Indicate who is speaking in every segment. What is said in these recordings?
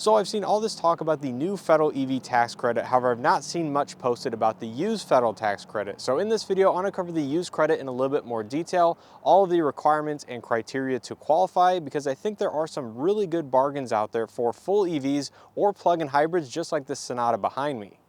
Speaker 1: So I've seen all this talk about the new federal EV tax credit. However, I've not seen much posted about the used federal tax credit. So in this video, I want to cover the used credit in a little bit more detail, all of the requirements and criteria to qualify, because I think there are some really good bargains out there for full EVs or plug-in hybrids, just like this Sonata behind me.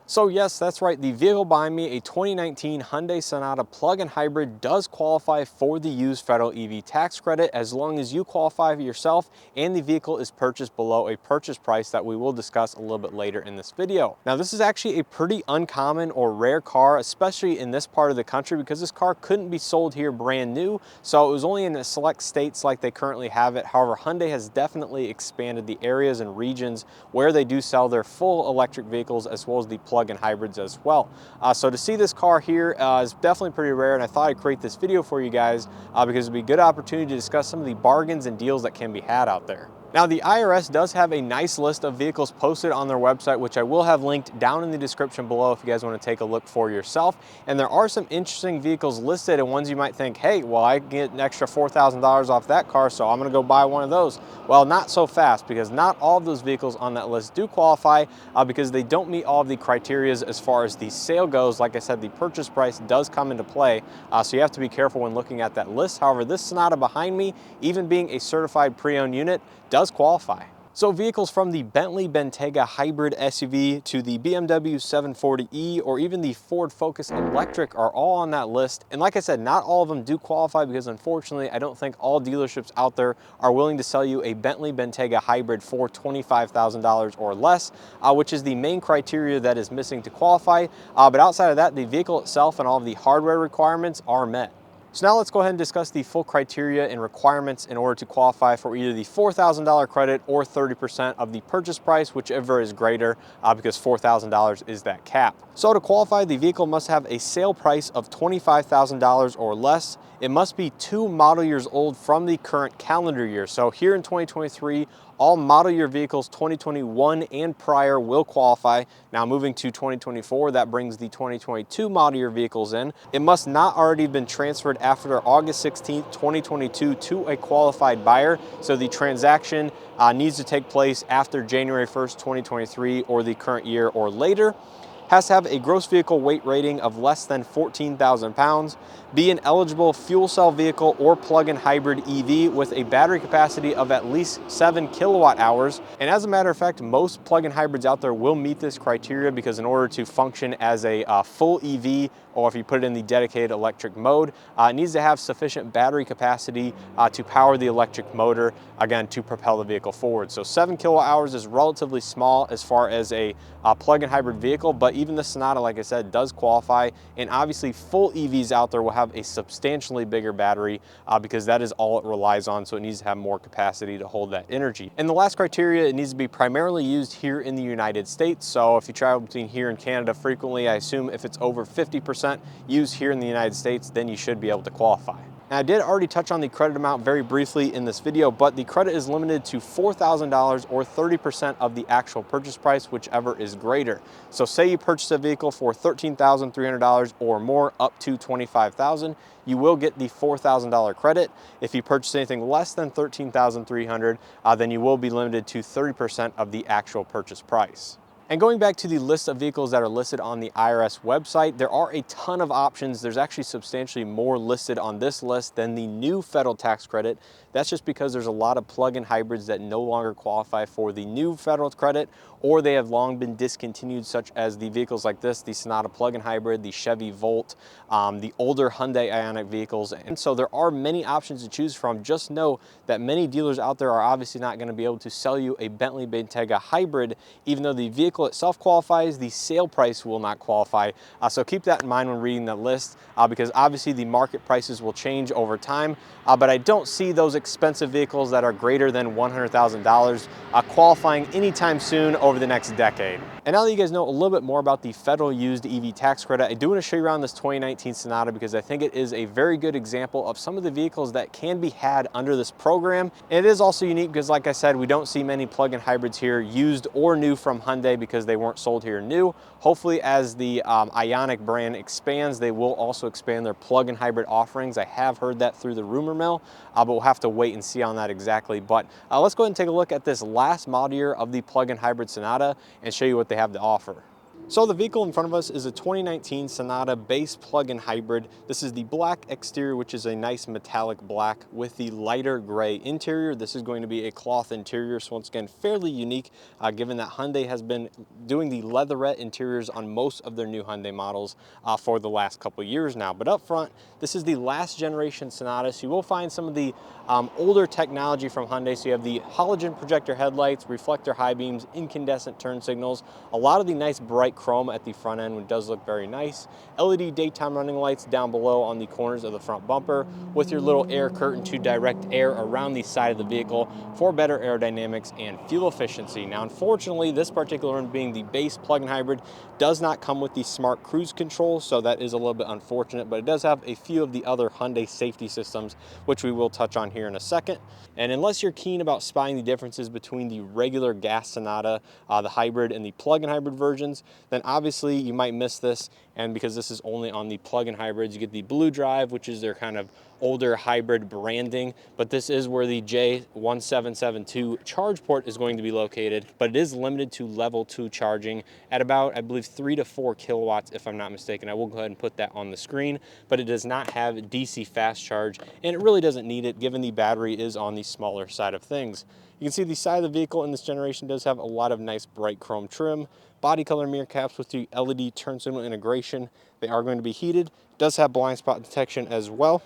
Speaker 1: So yes, that's right, the vehicle behind me, a 2019 Hyundai Sonata plug-in hybrid, does qualify for the used federal EV tax credit as long as you qualify yourself and the vehicle is purchased below a purchase price that we will discuss a little bit later in this video. Now this is actually a pretty uncommon or rare car, especially in this part of the country, because this car couldn't be sold here brand new, so it was only in the select states like they currently have it. However, Hyundai has definitely expanded the areas and regions where they do sell their full electric vehicles as well as the plug-in hybrids as well. So to see this car here is definitely pretty rare, and I thought I'd create this video for you guys because it'd be a good opportunity to discuss some of the bargains and deals that can be had out there. Now, the IRS does have a nice list of vehicles posted on their website, which I will have linked down in the description below if you guys want to take a look for yourself. And there are some interesting vehicles listed, and ones you might think, hey, well, I can get an extra $4,000 off that car, so I'm going to go buy one of those. Well, not so fast, because not all of those vehicles on that list do qualify because they don't meet all of the criteria as far as the sale goes. Like I said, the purchase price does come into play, so you have to be careful when looking at that list. However, this Sonata behind me, even being a certified pre-owned unit, does qualify. So vehicles from the Bentley Bentayga hybrid SUV to the BMW 740e or even the Ford Focus electric are all on that list. And like I said, not all of them do qualify because unfortunately, I don't think all dealerships out there are willing to sell you a Bentley Bentayga hybrid for $25,000 or less, which is the main criteria that is missing to qualify. But outside of that, the vehicle itself and all of the hardware requirements are met. So now let's go ahead and discuss the full criteria and requirements in order to qualify for either the $4,000 credit or 30% of the purchase price, whichever is greater, because $4,000 is that cap. So to qualify, the vehicle must have a sale price of $25,000 or less. It must be 2 model years old from the current calendar year. So here in 2023, all model year vehicles 2021 and prior will qualify. Now moving to 2024, that brings the 2022 model year vehicles in. It must not already have been transferred after August 16th, 2022 to a qualified buyer. So the transaction needs to take place after January 1st, 2023 or the current year or later. Has to have a gross vehicle weight rating of less than 14,000 pounds, be an eligible fuel cell vehicle or plug-in hybrid EV with a battery capacity of at least 7 kilowatt hours. And as a matter of fact, most plug-in hybrids out there will meet this criteria because in order to function as a full EV, or if you put it in the dedicated electric mode, it needs to have sufficient battery capacity to power the electric motor, again, to propel the vehicle forward. So 7 kilowatt hours is relatively small as far as a plug-in hybrid vehicle, but even the Sonata, like I said, does qualify. And obviously full EVs out there will have a substantially bigger battery because that is all it relies on. So it needs to have more capacity to hold that energy. And the last criteria, it needs to be primarily used here in the United States. So if you travel between here and Canada frequently, I assume if it's over 50% used here in the United States, then you should be able to qualify. Now, I did already touch on the credit amount very briefly in this video, but the credit is limited to $4,000 or 30% of the actual purchase price, whichever is greater. So say you purchase a vehicle for $13,300 or more up to $25,000, you will get the $4,000 credit. If you purchase anything less than $13,300, then you will be limited to 30% of the actual purchase price. And going back to the list of vehicles that are listed on the IRS website, there are a ton of options. There's actually substantially more listed on this list than the new federal tax credit. That's just because there's a lot of plug-in hybrids that no longer qualify for the new federal credit, or they have long been discontinued, such as the vehicles like this, the Sonata plug-in hybrid, the Chevy Volt, the older Hyundai Ioniq vehicles. And so there are many options to choose from. Just know that many dealers out there are obviously not going to be able to sell you a Bentley Bentayga hybrid, even though the vehicle itself qualifies, the sale price will not qualify. So keep that in mind when reading that list because obviously the market prices will change over time, but I don't see those expensive vehicles that are greater than $100,000 qualifying anytime soon over the next decade. And now that you guys know a little bit more about the federal used EV tax credit, I do want to show you around this 2019 Sonata because I think it is a very good example of some of the vehicles that can be had under this program. And it is also unique because, like I said, we don't see many plug-in hybrids here used or new from Hyundai because they weren't sold here new. Hopefully, as the Ioniq brand expands, they will also expand their plug-in hybrid offerings. I have heard that through the rumor mill, but we'll have to wait and see on that exactly. But let's go ahead and take a look at this last model year of the plug-in hybrid Sonata and show you what they have to offer. So the vehicle in front of us is a 2019 Sonata base plug-in hybrid. This is the black exterior, which is a nice metallic black with the lighter gray interior. This is going to be a cloth interior, so once again, fairly unique, given that Hyundai has been doing the leatherette interiors on most of their new Hyundai models for the last couple years now. But up front, this is the last generation Sonata, so you will find some of the older technology from Hyundai. So you have the halogen projector headlights, reflector high beams, incandescent turn signals, a lot of the nice bright chrome at the front end, which does look very nice. LED daytime running lights down below on the corners of the front bumper with your little air curtain to direct air around the side of the vehicle for better aerodynamics and fuel efficiency. Now, unfortunately, this particular one, being the base plug-in hybrid, does not come with the smart cruise control, so that is a little bit unfortunate, but it does have a few of the other Hyundai safety systems, which we will touch on here in a second. And unless you're keen about spying the differences between the regular gas Sonata, the hybrid, and the plug-in hybrid versions, then obviously you might miss this. And because this is only on the plug-in hybrids, you get the Blue Drive, which is their kind of older hybrid branding, but this is where the J1772 charge port is going to be located, but it is limited to level 2 charging at about, I believe, 3 to 4 kilowatts, if I'm not mistaken. I will go ahead and put that on the screen, but it does not have DC fast charge, and it really doesn't need it given the battery is on the smaller side of things. You can see the side of the vehicle in this generation does have a lot of nice bright chrome trim, body color mirror caps with the LED turn signal integration. They are going to be heated. It does have blind spot detection as well.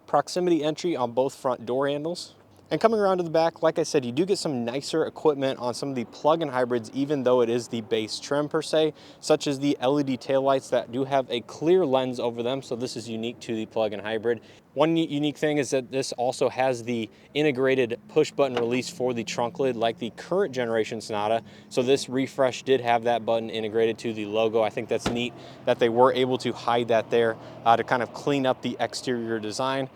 Speaker 1: Proximity entry on both front door handles. And coming around to the back, like I said, you do get some nicer equipment on some of the plug-in hybrids, even though it is the base trim per se, such as the LED taillights that do have a clear lens over them, so this is unique to the plug-in hybrid. One unique thing is that this also has the integrated push-button release for the trunk lid like the current generation Sonata, so this refresh did have that button integrated to the logo. I think that's neat that they were able to hide that there to kind of clean up the exterior design.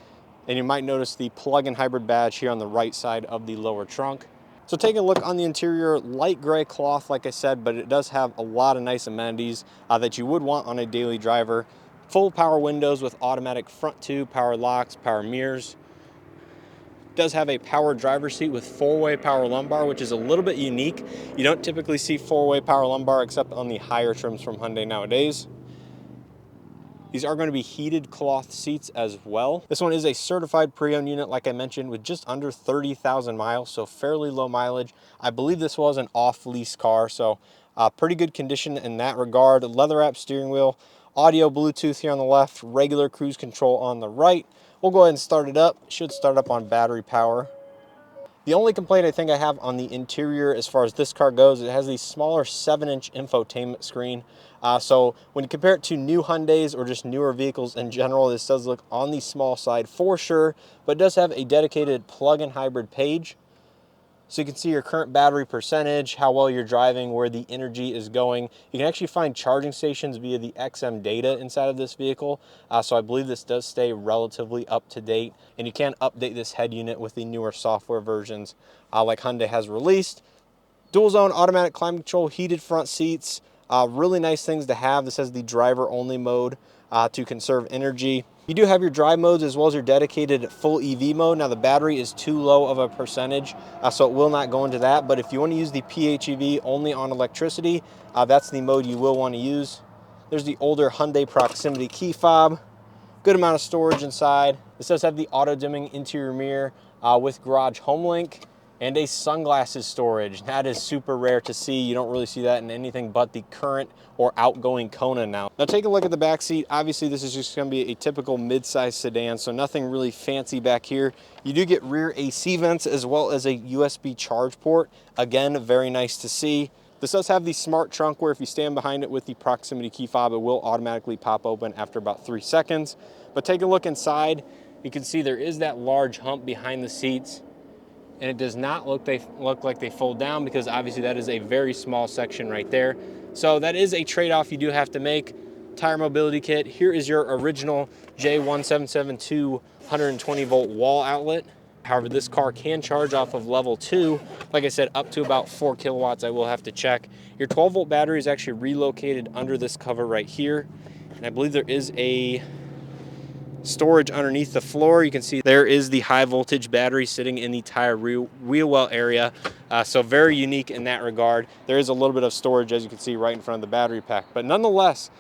Speaker 1: And you might notice the plug-in hybrid badge here on the right side of the lower trunk. So taking a look on the interior, light gray cloth, like I said, but it does have a lot of nice amenities that you would want on a daily driver. Full power windows with automatic front tube, power locks, power mirrors. It does have a power driver's seat with 4-way power lumbar, which is a little bit unique. You don't typically see 4-way power lumbar except on the higher trims from Hyundai nowadays. These are going to be heated cloth seats as well. This one is a certified pre-owned unit, like I mentioned, with just under 30,000 miles, so fairly low mileage. I believe this was an off-lease car, so pretty good condition in that regard. Leather-wrapped steering wheel, audio Bluetooth here on the left, regular cruise control on the right. We'll go ahead and start it up. It should start up on battery power. The only complaint I think I have on the interior as far as this car goes, it has the smaller 7-inch infotainment screen. So when you compare it to new Hyundais or just newer vehicles in general, this does look on the small side for sure, but it does have a dedicated plug-in hybrid page. So you can see your current battery percentage, how well you're driving, where the energy is going. You can actually find charging stations via the XM data inside of this vehicle. So I believe this does stay relatively up to date, and you can update this head unit with the newer software versions like Hyundai has released. Dual zone automatic climate control, heated front seats, really nice things to have. This has the driver only mode to conserve energy. You do have your drive modes as well as your dedicated full EV mode. Now the battery is too low of a percentage, so it will not go into that. But if you want to use the PHEV only on electricity, that's the mode you will want to use. There's the older Hyundai proximity key fob. Good amount of storage inside. This does have the auto dimming interior mirror with garage home link. And a sunglasses storage. That is super rare to see. You don't really see that in anything but the current or outgoing Kona now. Now take a look at the back seat. Obviously this is just gonna be a typical mid-size sedan, so nothing really fancy back here. You do get rear AC vents as well as a USB charge port. Again, very nice to see. This does have the smart trunk where if you stand behind it with the proximity key fob, it will automatically pop open after about 3 seconds. But take a look inside. You can see there is that large hump behind the seats. And it does not look like they fold down because obviously that is a very small section right there. So that is a trade-off you do have to make. Tire mobility kit. Here is your original J1772 120 volt wall outlet. However, this car can charge off of level 2, like I said, up to about 4 kilowatts. I will have to check. Your 12-volt battery is actually relocated under this cover right here, and I believe there is a storage underneath the floor. You can see there is the high voltage battery sitting in the tire wheel well area. So very unique in that regard. There is a little bit of storage, as you can see, right in front of the battery pack. But nonetheless,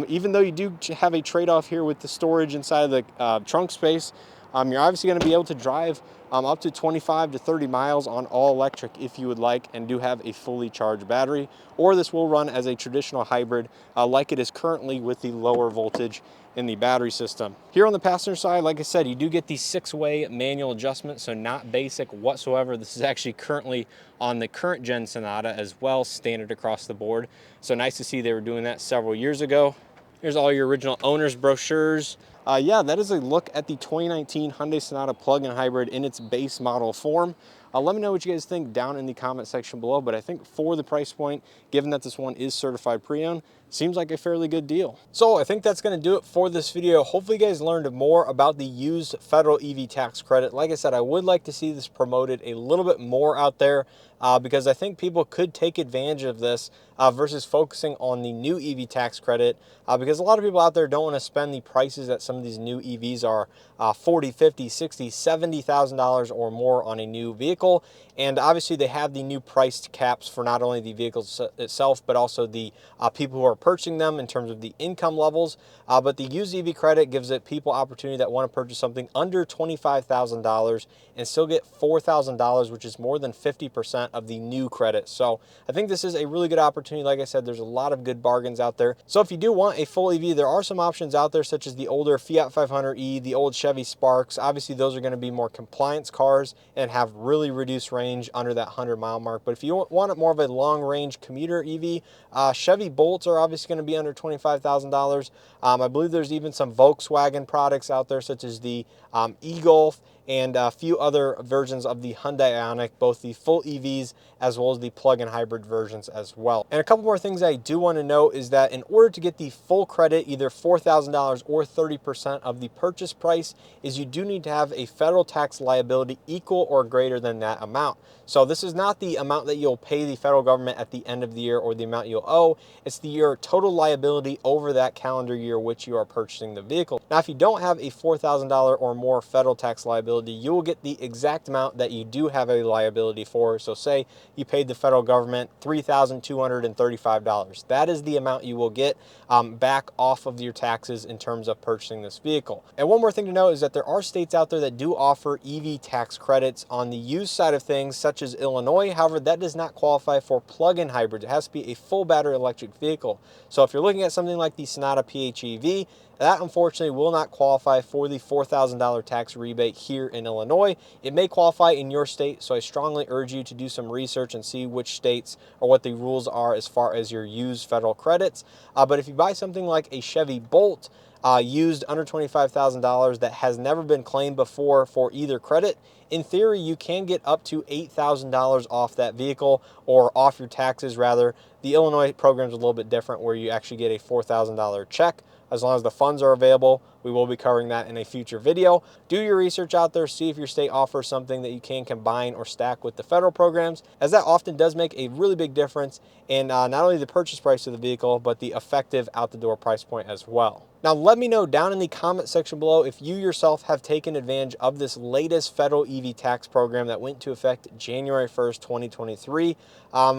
Speaker 1: even though you do have a trade-off here with the storage inside of the trunk space, you're obviously going to be able to drive up to 25 to 30 miles on all electric if you would like, and do have a fully charged battery. Or this will run as a traditional hybrid like it is currently with the lower voltage in the battery system. Here on the passenger side, like I said, you do get the 6-way manual adjustment, so not basic whatsoever. This is actually currently on the current gen Sonata as well, standard across the board. So nice to see they were doing that several years ago. Here's all your original owner's brochures. Yeah, that is a look at the 2019 Hyundai Sonata plug-in hybrid in its base model form. Let me know what you guys think down in the comment section below, but I think for the price point, given that this one is certified pre-owned, seems like a fairly good deal. So I think that's going to do it for this video. Hopefully you guys learned more about the used federal EV tax credit. Like I said, I would like to see this promoted a little bit more out there because I think people could take advantage of this versus focusing on the new EV tax credit because a lot of people out there don't want to spend the prices that some of these new EVs are, $40, $50, $60, $70,000 or more on a new vehicle. And obviously they have the new priced caps for not only the vehicle itself, but also the people who are purchasing them in terms of the income levels. But the used EV credit gives it people opportunity that want to purchase something under $25,000 and still get $4,000, which is more than 50% of the new credit. So I think this is a really good opportunity. Like I said, there's a lot of good bargains out there. So if you do want a full EV, there are some options out there, such as the older Fiat 500e, the old Chevy Sparks. Obviously, those are going to be more compliance cars and have really reduced range under that 100-mile mark. But if you want it more of a long-range commuter EV, Chevy Bolts are obviously going to be under $25,000. I believe there's even some Volkswagen products out there, such as the e-Golf and a few other versions of the Hyundai Ioniq, both the full EVs as well as the plug-in hybrid versions as well. And a couple more things I do want to note is that in order to get the full credit, either $4,000 or 30% of the purchase price, is you do need to have a federal tax liability equal or greater than that amount. So this is not the amount that you'll pay the federal government at the end of the year or the amount you'll owe. It's your total liability over that calendar year which you are purchasing the vehicle. Now, if you don't have a $4,000 or more federal tax liability, you will get the exact amount that you do have a liability for. So say you paid the federal government $3,235. That is the amount you will get back off of your taxes in terms of purchasing this vehicle. And one more thing to note is that there are states out there that do offer EV tax credits on the used side of things, such as Illinois. However, that does not qualify for plug-in hybrids. It has to be a full battery electric vehicle. So if you're looking at something like the Sonata PHEV, that unfortunately will not qualify for the $4,000 tax rebate here in Illinois. It may qualify in your state, so I strongly urge you to do some research and see which states or what the rules are as far as your used federal credits. But if you buy something like a Chevy Bolt, used under $25,000 that has never been claimed before for either credit, in theory, you can get up to $8,000 off that vehicle, or off your taxes rather. The Illinois program is a little bit different, where you actually get a $4,000 check. As long as the funds are available, we will be covering that in a future video. Do your research out there, see if your state offers something that you can combine or stack with the federal programs, as that often does make a really big difference in not only the purchase price of the vehicle, but the effective out-the-door price point as well. Now, let me know down in the comment section below if you yourself have taken advantage of this latest federal EV tax program that went into effect January 1st, 2023.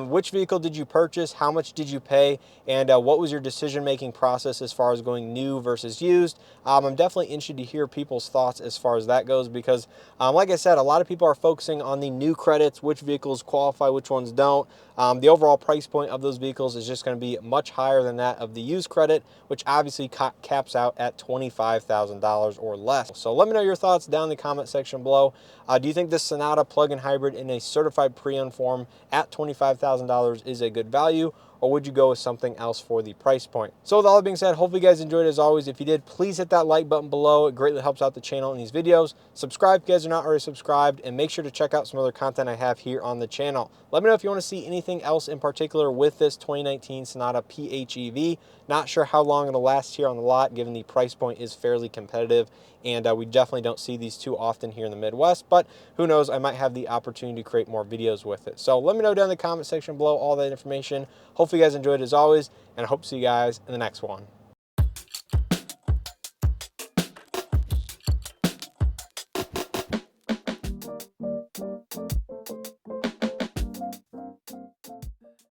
Speaker 1: Which vehicle did you purchase? How much did you pay? And what was your decision-making process as far as going new versus used? I'm definitely interested to hear people's thoughts as far as that goes, because like I said, a lot of people are focusing on the new credits, which vehicles qualify, which ones don't. The overall price point of those vehicles is just going to be much higher than that of the used credit, which obviously caps out at $25,000 or less. So let me know your thoughts down in the comment section below. Do you think this Sonata plug-in hybrid in a certified pre-owned form at $25,000 is a good value, or would you go with something else for the price point? So with all that being said, hopefully you guys enjoyed it as always. If you did, please hit that like button below. It greatly helps out the channel in these videos. Subscribe if you guys are not already subscribed, and make sure to check out some other content I have here on the channel. Let me know if you want to see anything else in particular with this 2019 Sonata PHEV. Not sure how long it'll last here on the lot, given the price point is fairly competitive and we definitely don't see these too often here in the Midwest, but who knows, I might have the opportunity to create more videos with it. So let me know down in the comment section below all that information. Hopefully you guys enjoyed as always, and I hope to see you guys in the next one.